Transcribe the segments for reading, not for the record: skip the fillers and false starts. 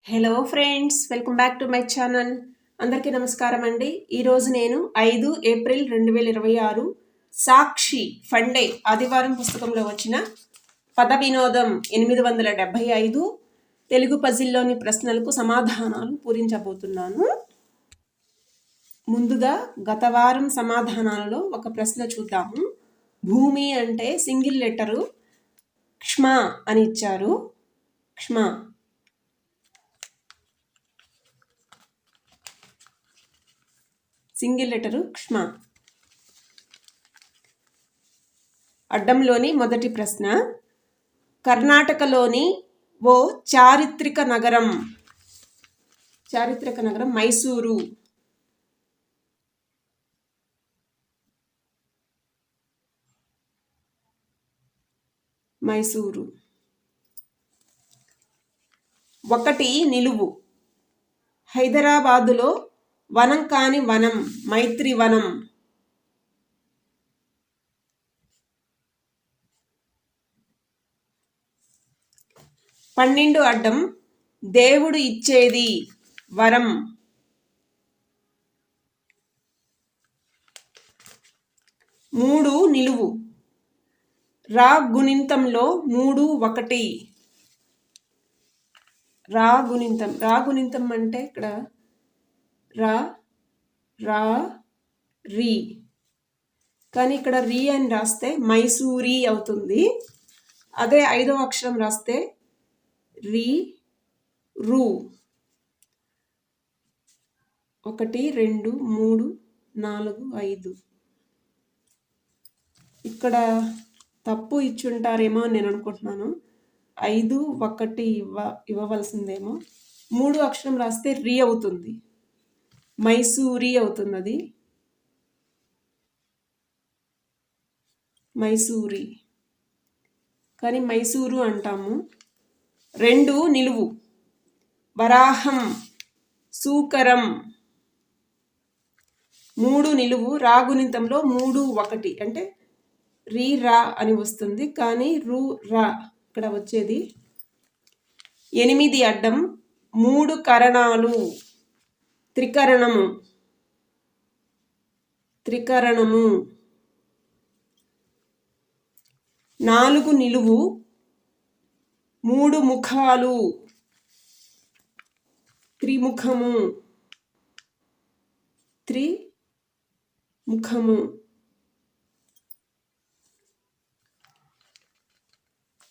Hello friends, welcome back to my channel. అందరికీ నమస్కారం అండి. ఈరోజు నేను 5 ఏప్రిల్ 2026 సాక్షి ఫండే ఆదివారం పుస్తకంలో వచ్చిన పద వినోదం 875 తెలుగు పజిల్లోని ప్రశ్నలకు సమాధానాలు పూరించబోతున్నాను. ముందుగా గత వారం సమాధానాలలో ఒక ప్రశ్న చూద్దాము. భూమి అంటే సింగిల్ లెటరు క్ష్మ అని ఇచ్చారు. క్ష్మ. Single letter క్ష్మ. అడ్డంలోని మొదటి ప్రశ్న, కర్ణాటకలోని ఓ చారిత్రక నగరం మైసూరు. మైసూరు. 1 నిలువు. హైదరాబాదులో వనం కాని వనం మైత్రి వనం. 12 అడ్డం. దేవుడు ఇచ్చేది వరం. 3 నిలువు. రా గుణింతంలో 3 1. రా గుణింతం అంటే ఇక్కడ రా రా రీ, కానీ ఇక్కడ రీ అని రాస్తే మైసూరి అవుతుంది. అదే 5వ అక్షరం రాస్తే రీ రూ. 1 2 3 4 5. ఇక్కడ తప్పు ఇచ్చుంటారేమో అని నేను అనుకుంటున్నాను. 5 1 ఇవ్వవలసిందేమో. 3 అక్షరం రాస్తే రీ అవుతుంది, మైసూరి అవుతుంది. అది మైసూరి, కానీ మైసూరు అంటాము. 2 నిలువు. వరాహం సూకరం. 3 నిలువు. రాగుణింతంలో 3 1 అంటే రీ రా అని వస్తుంది, కానీ రూ రా ఇక్కడ వచ్చేది. 8 అడ్డం. 3 కరణాలు త్రికరణము. 4 నిలువు. 3 ముఖాలు త్రిముఖము.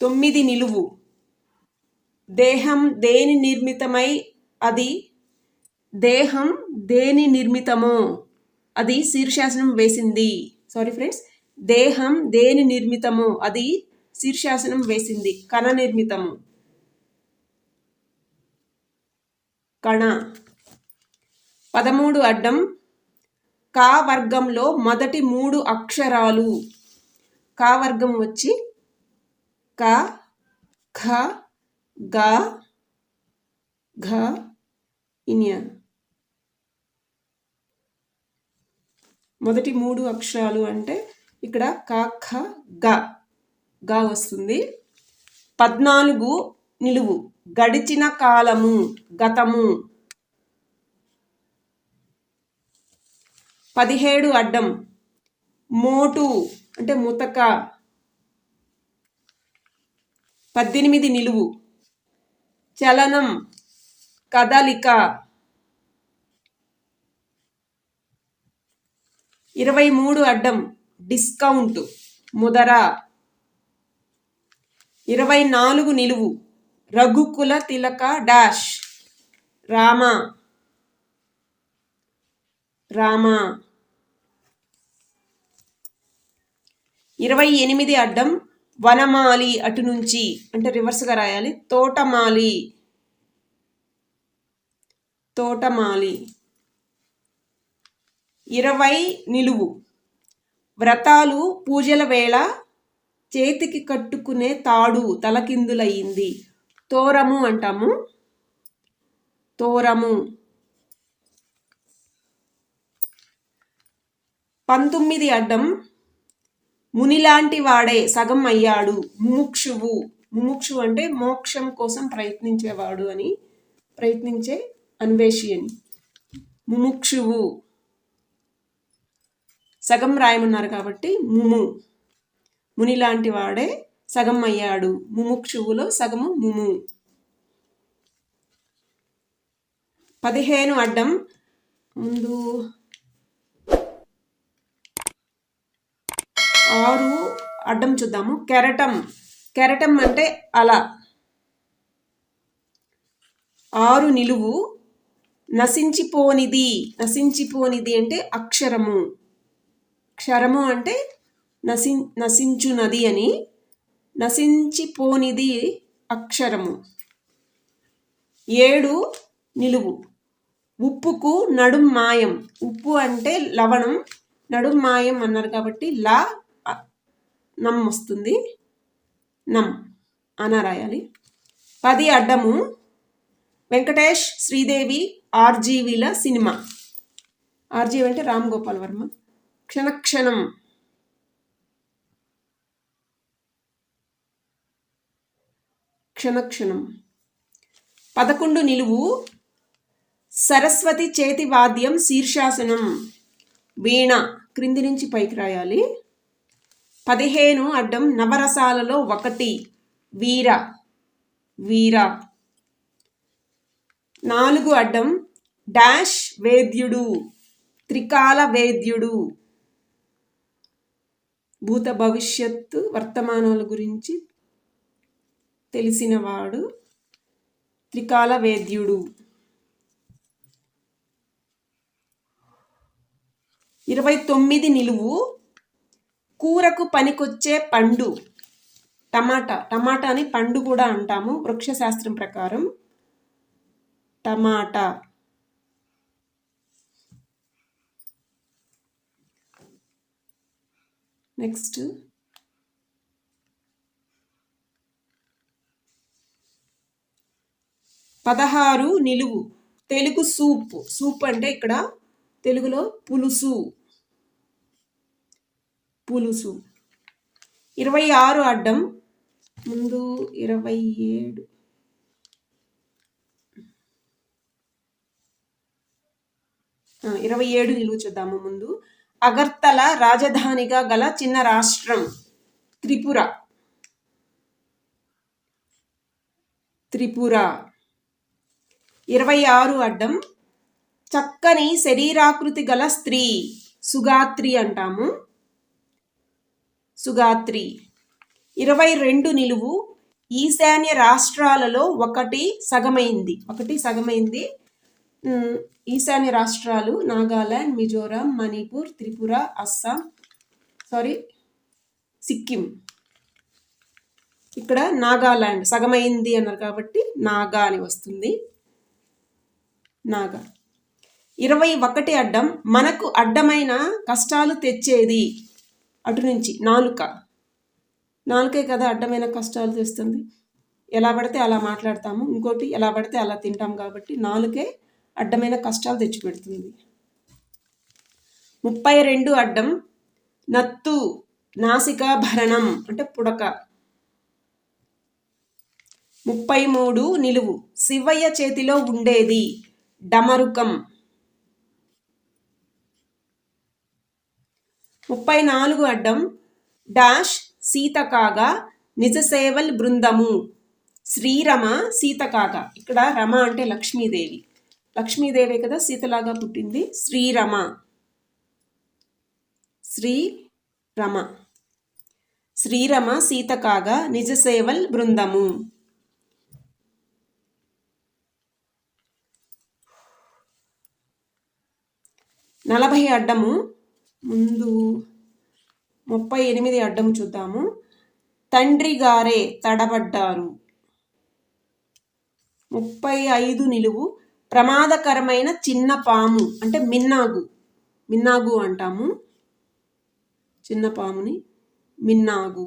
9 నిలువు. దేహం దేని నిర్మితమై అది దేహం దేని నిర్మితమో అది శీర్షాసనం వేసింది. సారీ ఫ్రెండ్స్, దేహం దేని నిర్మితమో అది శీర్షాసనం వేసింది. కణ నిర్మితము. కణ. 13 అడ్డం. కా వర్గంలో మొదటి 3 అక్షరాలు. కా వర్గం వచ్చి క ఖ గ ఘ ఇన్య. మొదటి 3 అక్షరాలు అంటే ఇక్కడ క ఖ గ వస్తుంది. 14 నిలువు. గడిచిన కాలము గతము. 17 అడ్డం. మోటు అంటే ముతక. 18 నిలువు. చలనం కదలిక. 23 అడ్డం. డిస్కౌంట్ ముదర. 24 నిలువు. రఘుకుల తిలక డాష్ రామ. 28 అడ్డం. వనమాలి అటు నుంచి అంటే రివర్స్గా రాయాలి. తోటమాలి. 20 నిలువు. వ్రతాలు పూజల వేళ చేతికి కట్టుకునే తాడు తలకిందులయ్యింది. తోరము అంటాము. తోరము. 19 అడ్డం. మునిలాంటి వాడే సగం అయ్యాడు. ముముక్షువు. ముముక్షు అంటే మోక్షం కోసం ప్రయత్నించేవాడు అని. ప్రయత్నించే అన్వేషియన్. ముముక్షువు సగం రాయమన్నారు కాబట్టి ముము, ముని లాంటి వాడే సగం అయ్యాడు. ముముక్షువులో సగము ముము. 15 అడ్డం ముందు 6 అడ్డం చూద్దాము. కెరటం. కెరటం అంటే అలా. 6 నిలువు. నశించిపోనిది. నశించిపోనిది అంటే అక్షరము. క్షరము అంటే నశించునది అని. నశించిపోనిది అక్షరము. 7 నిలువు. ఉప్పుకు నడుం మాయం. ఉప్పు అంటే లవణం, నడుం మాయం అన్నారు కాబట్టి లా నమ్ వస్తుంది. నమ్ అన రాయాలి. 10 అడ్డము. వెంకటేష్ శ్రీదేవి ఆర్జీవీల సినిమా. ఆర్జీవి అంటే రామ్ గోపాల్ వర్మ. క్షణక్షణం. క్షణక్షణం. 11 నిలువు. సరస్వతి చేతి వాద్యం శీర్షాసనం. వీణ క్రింది నుంచి పైకి రాయాలి. 15 అడ్డం. నవరసాలలో 1 వీర. వీర. 4 అడ్డం. డాష్ వేద్యుడు. త్రికాల వేద్యుడు. భూత భవిష్యత్తు వర్తమానాల గురించి తెలిసినవాడు త్రికాల వేద్యుడు. 29 నిలువు. కూరకు పనికొచ్చే పండు. టమాటా. టమాటాని పండు కూడా అంటాము వృక్షశాస్త్రం ప్రకారం. టమాటా. నెక్స్ట్ 16 నిలువు. తెలుగు సూప్. సూప్ అంటే ఇక్కడ తెలుగులో పులుసు. పులుసు. 26 అడ్డం. ముందు 27. 27 నిలువు చూద్దాము. ముందు అగర్తల రాజధానిగా గల చిన్న రాష్ట్రం త్రిపుర. త్రిపుర. 26 అడ్డం. చక్కని శరీరాకృతి గల స్త్రీ సుగాత్రి అంటాము. సుగాత్రి. 22 నిలువు. ఈశాన్య రాష్ట్రాలలో 1 సగమైంది. 1 సగమైంది. ఈశాన్య రాష్ట్రాలు నాగాలాండ్, మిజోరాం, మణిపూర్, త్రిపుర, అస్సాం, సిక్కిం. ఇక్కడ నాగాలాండ్ సగమైంది అన్నారు కాబట్టి నాగా అని వస్తుంది. నాగా. 21 అడ్డం. మనకు అడ్డమైన కష్టాలు తెచ్చేది. అటు నుంచి నాలుక. నాలుకే కదా అడ్డమైన కష్టాలు తెస్తుంది. ఎలా పడితే అలా మాట్లాడతాము. ఇంకోటి ఎలా పడితే అలా తింటాం కాబట్టి నాలుకే అడ్డమైన కష్టాలు తెచ్చిపెడుతుంది. 32 అడ్డం. నత్తు. నాసికాభరణం అంటే పుడక. 33 నిలువు. శివయ్య చేతిలో ఉండేది డమరుకం. 34 అడ్డం. డాష్ సీత కాగా నిజసేవల్ బృందము. శ్రీరమ సీత కాగా. ఇక్కడ రమ అంటే లక్ష్మీదేవి. లక్ష్మీదేవి కదా సీతలాగా పుట్టింది. శ్రీరమ. శ్రీరమ. శ్రీరమ సీత కాగా నిజసేవల్ బృందము. 40 అడ్డము. ముందు 38 అడ్డం చూద్దాము. తండ్రి గారే తడబడ్డారు. 35 నిలువు. ప్రమాదకరమైన చిన్న పాము అంటే మిన్నాగు. మిన్నాగు అంటాము చిన్న పాముని. మిన్నాగు.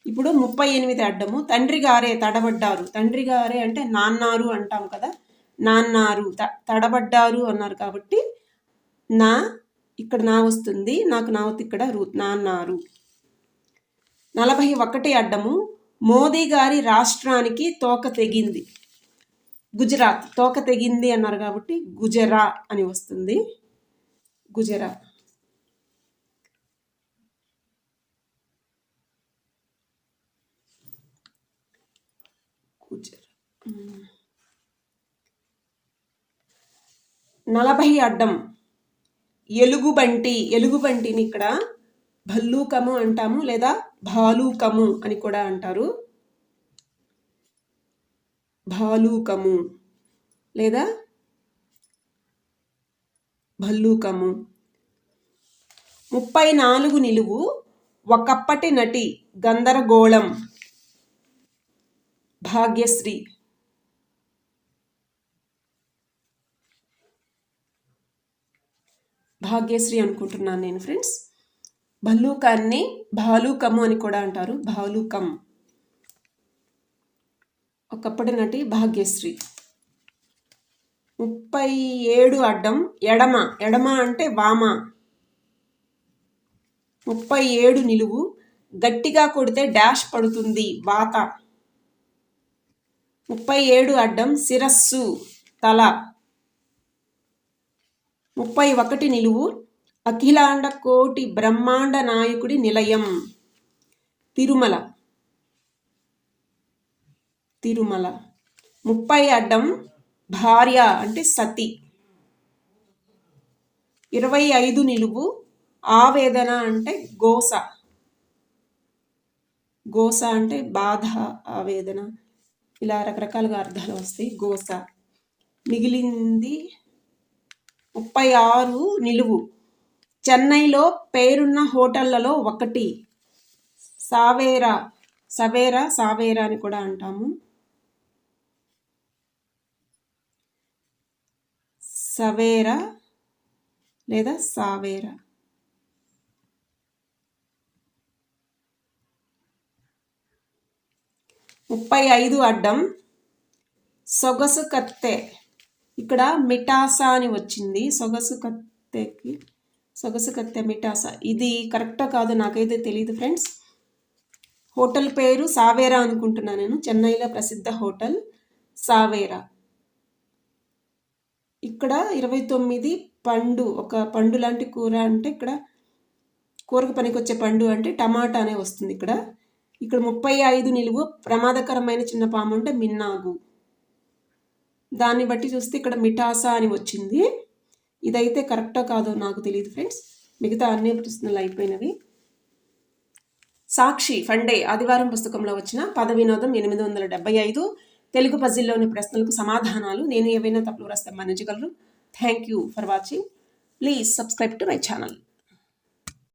ఇప్పుడు 38 అడ్డము. తండ్రి గారే తడబడ్డారు. తండ్రి గారే అంటే నాన్నారు అంటాం కదా. నాన్నారు. తడబడ్డారు అన్నారు కాబట్టి నా ఇక్కడ నా వస్తుంది. నాకు నావత్ ఇక్కడ నాన్నారు. 41 అడ్డము. మోదీ గారి రాష్ట్రానికి తోక తెగింది. గుజరాత్ తోక తెగింది అన్నారు కాబట్టి గుజరా అని వస్తుంది. గుజరా. గుజరా. 40 అడ్డం ఎలుగుబంటి. ఎలుగుబంటిని ఇక్కడ భల్లూకము అంటాము లేదా భాలూకము అని కూడా అంటారు. భాలూకము లేదా భల్లూకము. 34 నిలువు ఒకప్పటి నటి గందరగోళం భాగ్యశ్రీ. భాగ్యశ్రీ అనుకుంటున్నాను నేను ఫ్రెండ్స్. భల్లూకాన్ని భాలూకము అని కూడా అంటారు. భాలూకం. ఒకప్పటి నటి భాగ్యశ్రీ. 37 అడ్డం ఎడమ. ఎడమ అంటే వామ. 37 నిలువు గట్టిగా కొడితే డాష్ పడుతుంది వాత. 37 అడ్డం శిరస్సు తల. 31 నిలువు అఖిలాండ కోటి బ్రహ్మాండ నాయకుడి నిలయం తిరుమల. తిరుమల. 30 అడ్డం భార్య అంటే సతి. 25 నిలువు ఆవేదన అంటే గోస. గోస అంటే బాధ, ఆవేదన, ఇలా రకరకాలుగా అర్థాలు వస్తాయి. గోస. మిగిలింది 36 నిలువు చెన్నైలో పేరున్న హోటళ్లలో ఒకటి సావేరా. సవేరా, సావేరా అని కూడా అంటాము. సవేరా లేదా సావేరా. ముప్పై 35 అడ్డం సొగసు కత్తె. ఇక్కడ మిఠాసా అని వచ్చింది. సొగసు కత్తెకి సొగసు కత్తె మిఠాసా. ఇది కరెక్టా కాదు నాకైతే తెలియదు ఫ్రెండ్స్. హోటల్ పేరు సావేరా అనుకుంటున్నాను నేను. చెన్నైలో ప్రసిద్ధ హోటల్ సావేరా. ఇక్కడ 29 పండు. ఒక పండు లాంటి కూర అంటే ఇక్కడ కూరకు పనికొచ్చే పండు అంటే టమాటా అనే వస్తుంది ఇక్కడ. ఇక్కడ 35 నిలువు ప్రమాదకరమైన చిన్న పాము అంటే మిన్నాగు. దాన్ని బట్టి చూస్తే ఇక్కడ మిఠాసా అని వచ్చింది. ఇదైతే కరెక్టా కాదో నాకు తెలియదు ఫ్రెండ్స్. మిగతా అన్ని ప్రశ్నలు అయిపోయినవి. సాక్షి ఫండే ఆదివారం పుస్తకంలో వచ్చిన పద వినోదం 875 తెలుగు పజిల్లోని ప్రశ్నలకు సమాధానాలు. నేను ఏవైనా తప్పులు రాస్తే మన్నించగలరు. Thank you for watching. Please subscribe to my channel.